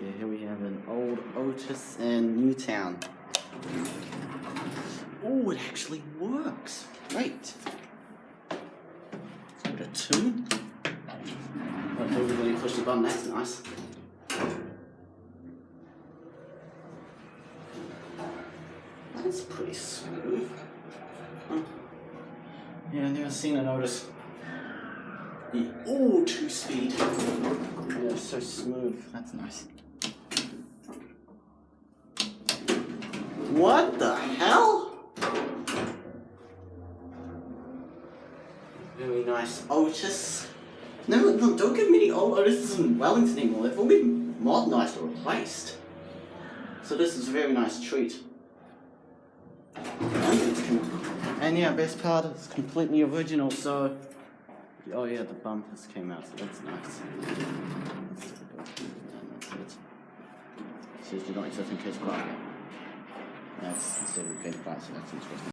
Yeah, here we have an old OTIS in Newtown. Oh, it actually works. Great. Give it a 2. I don't really push the button, that's nice. That's pretty smooth. Huh. Yeah, I've never seen an OTIS. Oh, 2-speed. Yeah, so smooth. That's nice. What the hell? Very nice OTIS. No, don't give me any old OTIS in Wellington anymore. They've all been modernised or replaced. So this is a very nice treat. And yeah, best part is completely original, so... Oh yeah, the bumpers came out, so that's nice. That's it. Says you don't just in case car. That's instead of a bent part, so that's interesting.